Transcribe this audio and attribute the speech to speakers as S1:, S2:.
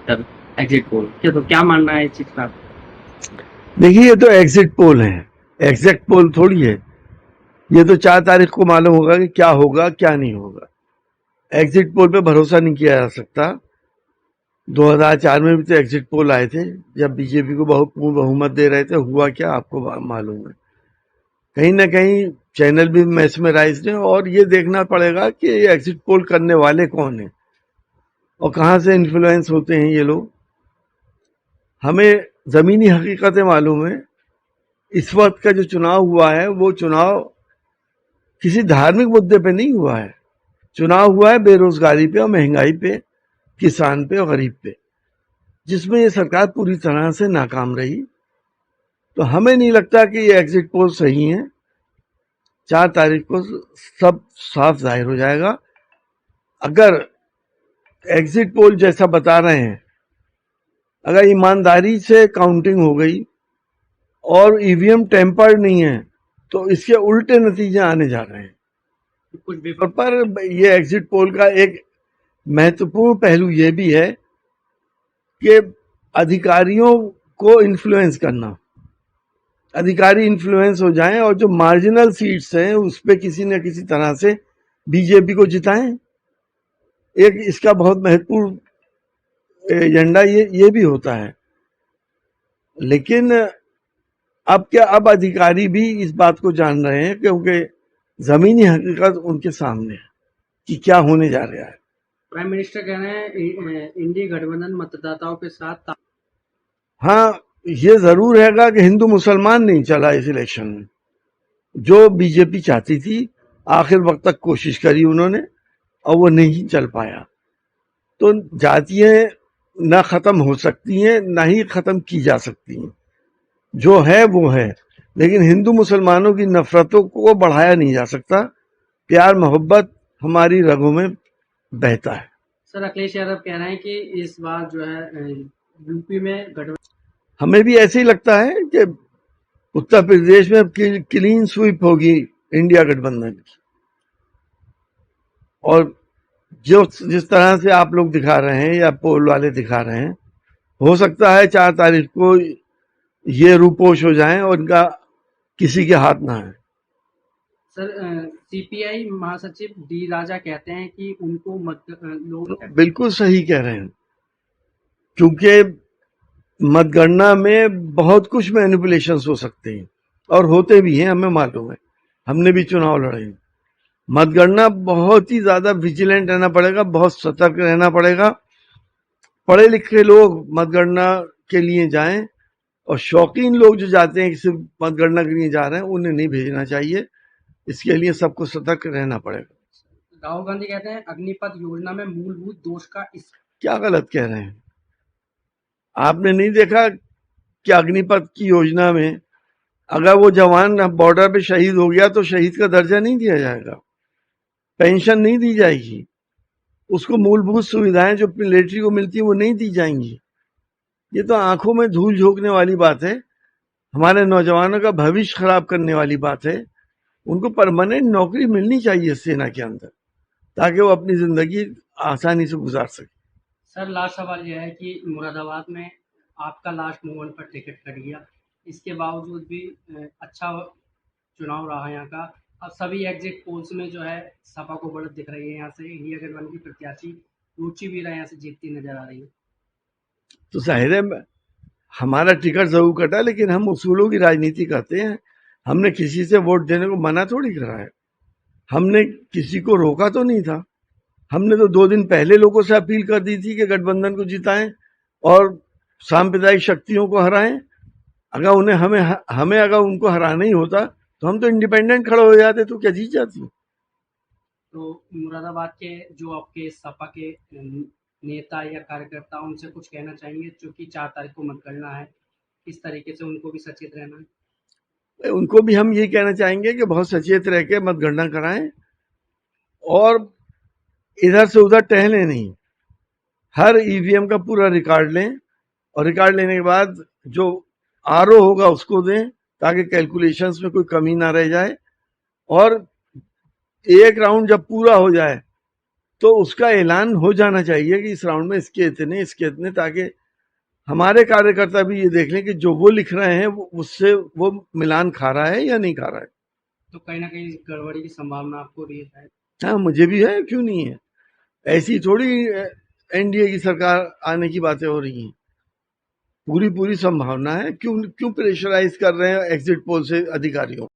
S1: After exit poll. तो क्या मानना है इस चीज का?
S2: देखिए, ये तो एग्जिट पोल है, एग्जैक्ट पोल थोड़ी है। ये तो 4 तारीख को मालूम होगा कि क्या होगा क्या नहीं होगा। एग्जिट पोल पे भरोसा नहीं किया जा सकता। 2004 में भी तो एग्जिट पोल आए थे, जब बीजेपी को पूर्ण बहुमत दे रहे थे। हुआ क्या आपको मालूम है। कहीं ना कहीं चैनल भी मैस्मराइज्ड है, और ये देखना पड़ेगा कि ये एग्जिट पोल करने वाले कौन है और कहाँ से इन्फ्लुएंस होते हैं ये लोग। हमें जमीनी हकीकतें मालूम है। इस वक्त का जो चुनाव हुआ है वो चुनाव किसी धार्मिक मुद्दे पे नहीं हुआ है। चुनाव हुआ है बेरोजगारी पे और महंगाई पे, किसान पे और गरीब पे, जिसमें ये सरकार पूरी तरह से नाकाम रही। तो हमें नहीं लगता कि ये एग्जिट पोल सही है। 4 तारीख को सब साफ जाहिर हो जाएगा। अगर एग्जिट पोल जैसा बता रहे हैं, अगर ईमानदारी से काउंटिंग हो गई और ईवीएम टेम्पर्ड नहीं है, तो इसके उल्टे नतीजे आने जा रहे हैं।
S1: कुछ भी
S2: पर ये एग्जिट पोल का एक महत्वपूर्ण पहलू ये भी है कि अधिकारियों को इन्फ्लुएंस करना, अधिकारी इन्फ्लुएंस हो जाएं और जो मार्जिनल सीट्स हैं उस पे किसी न किसी तरह से बीजेपी को जिताएं। एक इसका बहुत महत्वपूर्ण एजेंडा ये भी होता है। लेकिन अब अधिकारी भी इस बात को जान रहे हैं, क्योंकि जमीनी हकीकत उनके सामने है कि क्या होने जा रहा है।
S1: प्राइम मिनिस्टर कह रहे हैं इंडी गठबंधन मतदाताओं के साथ।
S2: हाँ, ये जरूर रहेगा कि हिंदू मुसलमान नहीं चला इस इलेक्शन में। जो बीजेपी चाहती थी आखिर वक्त तक कोशिश करी उन्होंने, और वो नहीं चल पाया। तो जातियां ना खत्म हो सकती हैं, ना ही खत्म की जा सकती हैं। जो है वो है, लेकिन हिंदू मुसलमानों की नफरतों को बढ़ाया नहीं जा सकता। प्यार मोहब्बत हमारी रगों में बहता है।
S1: सर, अखिलेश यादव कह रहे हैं कि इस बार जो है यूपी में गठबंधन।
S2: हमें भी ऐसे ही लगता है कि उत्तर प्रदेश में क्लीन स्वीप होगी इंडिया गठबंधन की। और जो जिस तरह से आप लोग दिखा रहे हैं या पोल वाले दिखा रहे हैं, हो सकता है 4 तारीख को ये रूपोश हो जाएं और इनका किसी के हाथ ना है।
S1: सर, सीपीआई महासचिव डी राजा कहते हैं कि उनको लोग
S2: बिल्कुल सही कह रहे हैं, क्योंकि मतगणना में बहुत कुछ मैनिपुलेशंस हो सकते हैं और होते भी हैं, हमें मालूम है। हमने भी चुनाव लड़े हैं। मतगणना बहुत ही ज्यादा विजिलेंट रहना पड़ेगा, बहुत सतर्क रहना पड़ेगा। पढ़े लिखे लोग मतगणना के लिए जाएं, और शौकीन लोग जो जाते हैं कि सिर्फ मतगणना के लिए जा रहे हैं, उन्हें नहीं भेजना चाहिए। इसके लिए सबको सतर्क रहना पड़ेगा।
S1: राहुल गांधी कहते हैं अग्निपथ योजना में मूलभूत दोष का इस।
S2: क्या गलत कह रहे हैं? आपने नहीं देखा कि अग्निपथ की योजना में अगर वो जवान बॉर्डर पे शहीद हो गया तो शहीद का दर्जा नहीं दिया जाएगा, पेंशन नहीं दी जाएगी, उसको मूलभूत सुविधाएं जो मिलिट्री को मिलती है वो नहीं दी जाएंगी। ये तो आंखों में धूल झोंकने वाली बात है, हमारे नौजवानों का भविष्य खराब करने वाली बात है। उनको परमानेंट नौकरी मिलनी चाहिए सेना के अंदर, ताकि वो अपनी जिंदगी आसानी से गुजार सके।
S1: सर, लास्ट सवाल यह है कि मुरादाबाद में आपका लास्ट मोमेंट पर टिकट कट गया, इसके बावजूद भी अच्छा चुनाव रहा यहाँ का। अब सभी एग्जिट पोल्स में जो है सपा को बढ़त दिख रही है, यहाँ से इंडिया गठबंधन की प्रत्याशी रुचि वीरा यहाँ से जीतती नजर आ रही है।
S2: तो जाहिर है हमारा टिकट जरूर कटा, लेकिन हम उसूलों की राजनीति करते हैं। हमने किसी से वोट देने को मना थोड़ी करा है, हमने किसी को रोका तो नहीं था। हमने तो 2 दिन पहले लोगों से अपील कर दी थी कि गठबंधन को जिताएं और सांप्रदायिक शक्तियों को हराएं। अगर उन्हें हमें अगर उनको हराना ही होता तो हम तो इंडिपेंडेंट खड़े हो जाते, तो क्या जीत जाती।
S1: तो मुरादाबाद के जो आपके सपा के नेता या कार्यकर्ता, उनसे कुछ कहना चाहेंगे, क्योंकि 4 तारीख को मतगणना है, किस तरीके से उनको भी सचेत रहना है?
S2: उनको भी हम ये कहना चाहेंगे कि बहुत सचेत रह के मतगणना कराएं और इधर से उधर टहले नहीं। हर ईवीएम का पूरा रिकॉर्ड लें, और रिकॉर्ड लेने के बाद जो आरओ होगा उसको दें, ताकि कैलकुलेशंस में कोई कमी ना रह जाए। और एक राउंड जब पूरा हो जाए तो उसका ऐलान हो जाना चाहिए कि इस राउंड में इसके इतने, ताकि हमारे कार्यकर्ता भी ये देख लें कि जो वो लिख रहे हैं उससे वो मिलान खा रहा है या नहीं खा रहा है।
S1: तो कहीं ना कहीं गड़बड़ी की संभावना आपको भी है?
S2: हाँ, मुझे भी है, क्यों नहीं है। ऐसी थोड़ी एनडीए की सरकार आने की बातें हो रही हैं। पूरी पूरी संभावना है। क्यों क्यों प्रेशराइज कर रहे हैं एग्जिट पोल से अधिकारियों।